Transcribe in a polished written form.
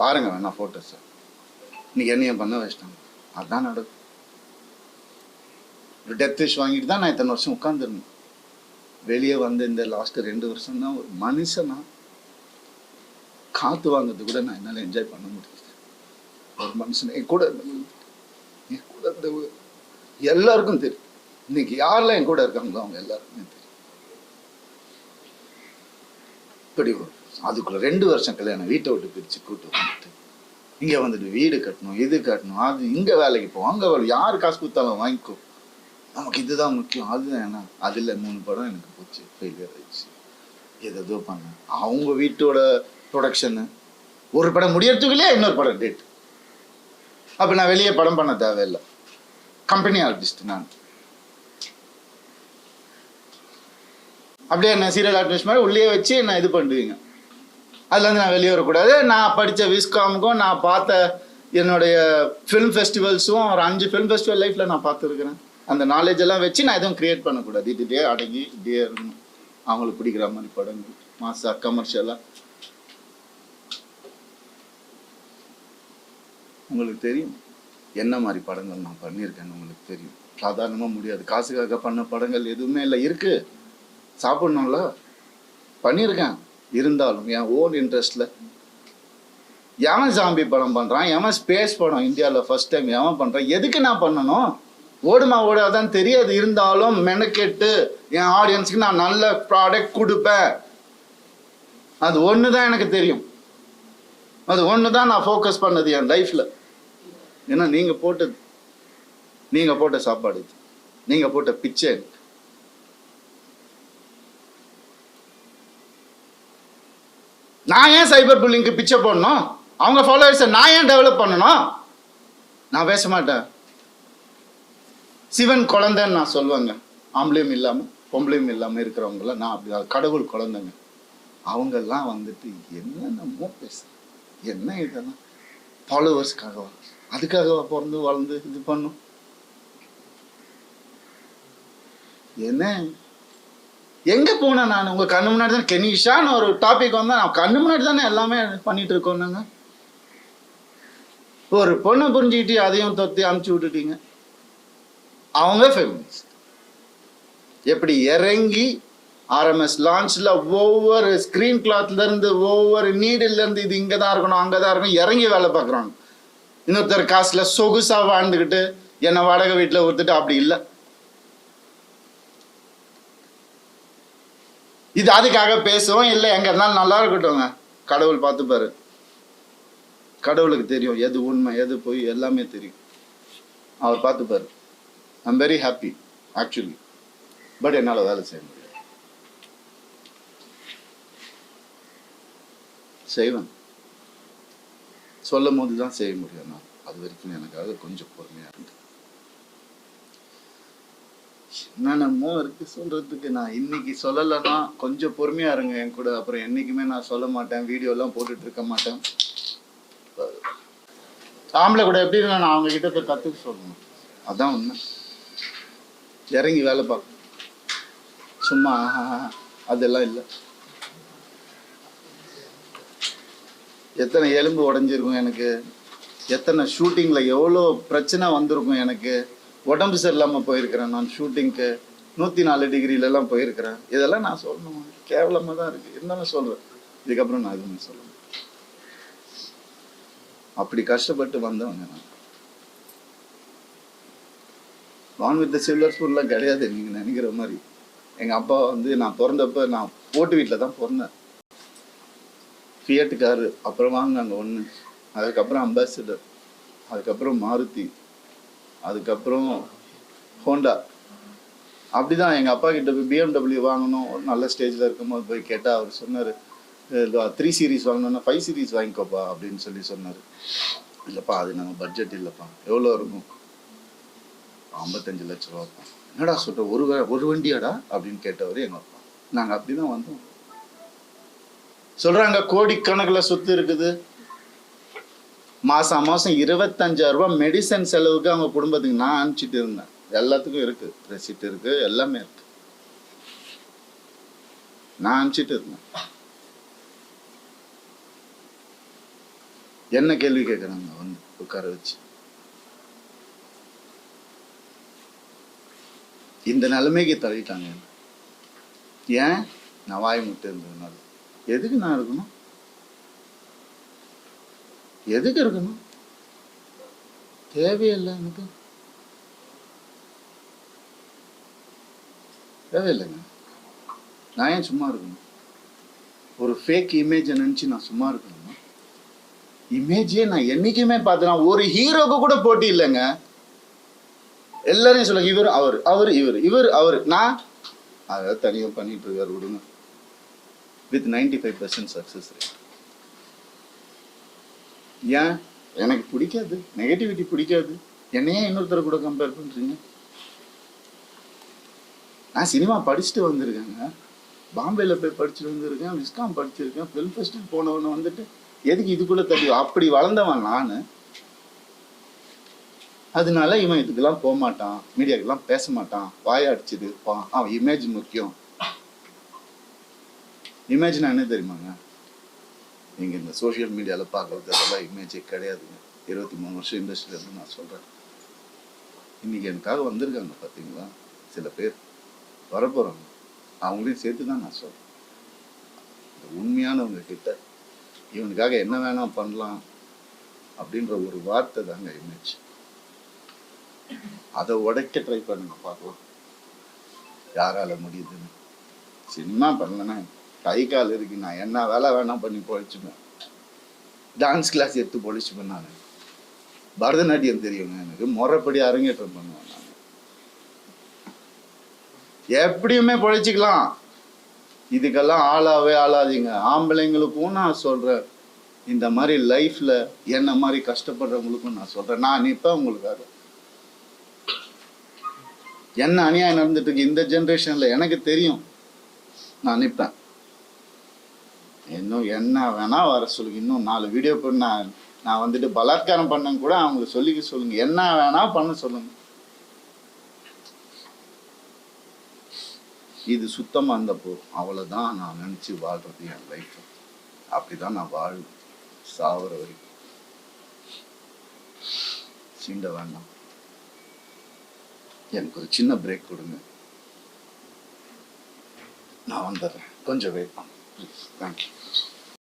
பாருங்க வேணா ஃபோட்டோஸை. இன்னைக்கு என்னையும் பண்ண வச்சிட்டாங்க. அதுதான் நடக்கும். ஒரு டெத் விஷ் வாங்கிட்டு தான் நான் இத்தனை வருஷம் உட்காந்துருந்தேன். வெளியே வந்து இந்த லாஸ்ட் 2 வருஷம் தான் ஒரு மனுஷனா காத்து வாங்கிறது கூட நான் என்னால் என்ஜாய் பண்ண முடியுது. ஒரு மனுஷன் என் கூட இருந்த எல்லாருக்கும் தெரியும். இன்னைக்கு யாரெல்லாம் என் கூட இருக்காங்களோ அவங்க எல்லாருக்குமே தெரியும். இப்படி அதுக்குள்ள 2 வருஷம் கல்யாணம், வீட்டை விட்டு பிரிச்சு கூட்டு வந்துட்டு இங்க வந்துட்டு வீடு கட்டணும், இது கட்டணும், அது இங்க வேலைக்கு போவோம், அங்க வேலை, யாரு காசு கொடுத்தாலும் வாங்கிக்கோ, நமக்கு இதுதான் முக்கியம். அதுதான் என்ன, அதுல 3 படம் எனக்கு போச்சு, ஃபெயிலியர் ஆயிடுச்சு. ஏதோ பண்ண அவங்க வீட்டோட ப்ரொடக்ஷனு, ஒரு படம் முடியறதுக்குள்ளே இன்னொரு படம் டேட். அப்ப நான் வெளியே படம் பண்ண தேவையில்லை, கம்பெனி ஆர்டிஸ்ட் நான். அப்படியே என்ன சீரியல் ஆர்டிஸ்ட் மாதிரி உள்ளே வச்சு என்ன இது பண்ணுவீங்க. அதுலேருந்து நான் வெளியே வரக்கூடாது. நான் படித்த விஸ்காமுக்கும் நான் பார்த்த என்னுடைய ஃபிலிம் ஃபெஸ்டிவல்ஸும் ஒரு 5 ஃபிலிம் ஃபெஸ்டிவல் லைஃப்பில் நான் பார்த்துருக்குறேன். அந்த நாலேஜ் எல்லாம் வச்சு நான் எதுவும் க்ரியேட் பண்ணக்கூடாது. இதுட்டே அடங்கி இப்படியே இருக்கணும். அவங்களுக்கு பிடிக்கிற மாதிரி படங்கள், மாசா கமர்ஷியலாக. உங்களுக்கு தெரியும் என்ன மாதிரி படங்கள் நான் பண்ணியிருக்கேன்னு உங்களுக்கு தெரியும். சாதாரணமாக முடியாது. காசுக்காக பண்ண படங்கள் எதுவுமே இல்லை. இருக்குது, சாப்பிட்ணும்ல, பண்ணியிருக்கேன். இருந்தாலும் என் ஓன் இன்ட்ரெஸ்டில் எவன் ஜாம்பி படம் பண்ணுறான், எவன் ஸ்பேஸ் படம் இந்தியாவில் ஃபர்ஸ்ட் டைம் எவன் பண்ணுறான், எதுக்கு நான் பண்ணணும், ஓடுமா ஓடாதான் தெரியாது. இருந்தாலும் மெனக்கெட்டு என் ஆடியன்ஸுக்கு நான் நல்ல ப்ராடக்ட் கொடுப்பேன். அது ஒன்று தான் எனக்கு தெரியும். அது ஒன்று தான் நான் ஃபோக்கஸ் பண்ணது என் லைஃப்பில். ஏன்னா நீங்கள் போட்ட சாப்பாடு இது, நீங்கள் போட்ட பிச்சை. நான் ஏன் சைபர் புல்லிங்க்கு பிச்சை போடணும்? அவங்க ஃபாலோவர்ஸை நான் ஏன் டெவலப் பண்ணணும்? நான் பேச மாட்டேன். சிவன் குழந்தைன்னு நான் சொல்லுவேங்க. ஆம்பளையும் இல்லாமல் பொம்பளையும் இல்லாமல் இருக்கிறவங்களாம் நான் அப்படி கடவுள் குழந்தைங்க. அவங்கெல்லாம் வந்துட்டு என்னென்னமோ பேச, என்ன இதெல்லாம் ஃபாலோவர்ஸ்க்காகவா? அதுக்காகவா பிறந்து வளர்ந்து இது பண்ணும்? என்ன எங்க போனேன் நான்? உங்க கண்ணு முன்னாடி தான் கெனிஷான்னு ஒரு டாபிக் வந்தா நான் கண்ணு முன்னாடி தானே எல்லாமே பண்ணிட்டு இருக்கோம். நாங்க ஒரு பொண்ணை புரிஞ்சுக்கிட்டு அதையும் தொத்தி அமுச்சு விட்டுட்டீங்க. அவங்க ஃபெமினிஸ்ட். எப்படி இறங்கி ஆர்எம்எஸ் லான்ச்ல ஒவ்வொரு ஸ்கிரீன் கிளாத்ல இருந்து ஒவ்வொரு நீடில் இருந்து இது இங்கதான் இருக்கணும் அங்கதான் இருக்கணும் இறங்கி வேலை பார்க்குறாங்க. இன்னொருத்தர் காசுல சொகுசா வாழ்ந்துக்கிட்டு என்னை வாடகை வீட்டில் ஒருத்துட்டு அப்படி இல்லை. இது அதுக்காக பேசுவோம் இல்லை, எங்க இருந்தாலும் நல்லா இருக்கட்டும்ங்க. கடவுள் பார்த்துப்பாரு. கடவுளுக்கு தெரியும் எது உண்மை எது போய் எல்லாமே தெரியும். அவர் பார்த்துப்பாரு. I'm very happy actually. But என்னால் வேலை செய்ய முடியாது. செய்வேன், சொல்லும் போது தான் செய்ய முடியும். நான் அது வரைக்கும் எனக்காக கொஞ்சம் பொறுமையாக இருக்கு. என்னென்னமோ இருக்கு சொல்றதுக்கு. நான் இன்னைக்கு சொல்லலைன்னா கொஞ்சம் பொறுமையா இருங்க என் கூட. அப்புறம் என்னைக்குமே நான் சொல்ல மாட்டேன், வீடியோலாம் போட்டுட்டு இருக்க மாட்டேன். ஆம்பளை கூட எப்படி நான் அவங்க கிட்ட போய் கற்றுக்க சொல்லணும். அதான் உண்மை. இறங்கி வேலை பார்க்க சும்மா அதெல்லாம் இல்லை. எத்தனை எலும்பு உடஞ்சிருக்கும் எனக்கு, எத்தனை ஷூட்டிங்கில் எவ்வளோ பிரச்சனை வந்திருக்கும் எனக்கு. உடம்பு சரியில்லாமல் போயிருக்கிறேன் நான் ஷூட்டிங்க்கு. 104 டிகிரிலெல்லாம் போயிருக்கிறேன். இதெல்லாம் நான் சொல்லணும், கேவலமாக தான் இருக்குது. இருந்தாலும் சொல்கிறேன். இதுக்கப்புறம் நான் எதுவும் சொல்லணும். அப்படி கஷ்டப்பட்டு வந்தவங்க நான். வான் வித் சில்வர் ஸ்பூன்லாம் கிடையாது நீங்கள் நினைக்கிற மாதிரி. எங்கள் அப்பா வந்து நான் பிறந்தப்ப நான் ஓட்டு வீட்டில் தான் பிறந்தேன். ஃபியட் காரு, அப்புறம் வாங்கினாங்க 1, அதுக்கப்புறம் அம்பாசிடர், அதுக்கப்புறம் மாருதி, அதுக்கப்புறம் ஹோண்டா. அப்படி தான் எங்கள் அப்பா கிட்ட போய் BMW வாங்கணும். ஒரு நல்ல ஸ்டேஜில் இருக்கும்போது போய் கேட்டால் அவர் சொன்னார், 3 சீரீஸ் வாங்கணுன்னா 5 சீரீஸ் வாங்கிக்கோப்பா அப்படின்னு சொன்னார். இல்லைப்பா அது நம்ம பட்ஜெட் இல்லைப்பா. எவ்வளோ இருக்கும்? 55 லட்ச ரூபாப்பா. என்னடா சொல்கிற, ஒரு வண்டியாடா அப்படின்னு கேட்டவர் எங்கள் அப்பா. நாங்கள் அப்படி தான் வந்தோம். சொல்கிறாங்க கோடிக்கணக்கில் சொத்து இருக்குது. மாதம் 25,000 ரூபாய் மெடிசன் செலவுக்கு அவங்க குடும்பத்துக்கு நான் அனுப்பிச்சிட்டு இருந்தேன். எல்லாத்துக்கும் இருக்கு, ரெசிப்ட் இருக்கு, எல்லாமே இருக்கு. நான் அனுப்பிச்சிட்டு இருந்தேன். என்ன கேள்வி கேட்குறாங்க வந்து உட்கார வச்சு. இந்த நிலைமைக்கு தள்ளிட்டாங்க. ஏன்? நான் வாய் முட்டை இருந்ததுனால. எதுக்கு நான் இருக்கணும்? எதுக்கு இருக்கணும்? தேவையில்லை எனக்கு, தேவையில்லைங்க. நான் ஏன் சும்மா இருக்கணும்? ஒரு ஃபேக் இமேஜை நினச்சி நான் சும்மா இருக்கணுமா? இமேஜே நான் என்னைக்குமே பார்த்தேன். ஒரு ஹீரோக்கு கூட போட்டி இல்லைங்க. எல்லாரையும் சொல்லுங்க, இவர் அவர், அவர் இவர், இவர் அவர். நான் அதை தனியாக பண்ணிட்டு இருக்காரு விடுங்க. With 95% success rate. ஏன்? எனக்கு பிடிக்காது, நெகட்டிவிட்டி பிடிக்காது. என்னையே இன்னொருத்தர் கூட கம்பேர் பண்ணுறீங்க? நான் சினிமா படிச்சுட்டு வந்திருக்கேங்க. பாம்பேல போய் படிச்சுட்டு வந்திருக்கேன், விஸ்காம் படிச்சிருக்கேன், ஃபிலிம் ஃபெஸ்டிவல் போனவன வந்துட்டு எதுக்கு இதுக்குள்ளே தள்ளி? அப்படி வளர்ந்தவன் நான். அதனால இவன் இதுக்கெல்லாம் போக மாட்டான், மீடியாக்கெல்லாம் பேச மாட்டான், வாயாடிச்சுது இருப்பான், அவன் இமேஜ் முக்கியம். இமேஜ்னா என்ன தெரியுமாங்க? நீங்கள் இந்த சோஷியல் மீடியாவில் பார்க்குறது அதெல்லாம் இமேஜே கிடையாதுங்க. 23 வருஷம் இண்டஸ்ட்ரியில் இருந்து நான் சொல்கிறேன். இன்றைக்கி எனக்காக வந்திருக்காங்க பார்த்தீங்களா சில பேர், வரப்போகிறாங்க, அவங்களையும் சேர்த்து தான் நான் சொல்கிறேன். உண்மையானவங்க கிட்ட இவனுக்காக என்ன வேணா பண்ணலாம் அப்படின்ற ஒரு வார்த்தை தாங்க இமேஜ். அதை உடைக்க ட்ரை பண்ணுங்க, பார்க்கலாம் யாரால முடியுதுன்னு. சினிமா பண்ணலன்னா கை கால் இருக்கு, நான் என்ன வேலை வேணா பண்ணி பொழைச்சுப்பேன். டான்ஸ் கிளாஸ் எடுத்து பொழைச்சுப்பேன். நான் பரதநாட்டியம் தெரியுங்க எனக்கு, முறைப்படி அரங்கேற்றம் பண்ணுவேன். நான் எப்படியுமே பொழைச்சிக்கலாம். இதுக்கெல்லாம் ஆளாவே ஆளாதீங்க. ஆம்பளைங்களுக்கும் நான் சொல்றேன், இந்த மாதிரி லைஃப்ல என்ன மாதிரி கஷ்டப்படுறவங்களுக்கும் நான் சொல்றேன். நான் நிற்பேன் உங்களுக்காக. என்ன அநியாயம் நடந்துட்டு இருக்கு இந்த ஜென்ரேஷன்ல எனக்கு தெரியும், நான் நிற்பேன். இன்னும் என்ன வேணா வர சொல்லுங்க. இன்னும் 4 வீடியோ பண்ண நான் வந்துட்டு பலாத்காரம் பண்ண கூட அவங்களுக்கு சொல்லிக்க சொல்லுங்க. என்ன வேணா பண்ண சொல்லுங்க. இது சுத்தமாக இருந்தப்போ அவ்வளோதான் நான் நினச்சி வாழ்றது என் லைஃப். அப்படிதான் நான் வாழ்வேன் சாவர வரைக்கும். சீண்ட வேண்டாம். எனக்கு ஒரு சின்ன பிரேக் கொடுங்க, நான் வந்துடுறேன். கொஞ்சம் வெயிட் பண்ணு ப்ளீஸ். தேங்க்யூ.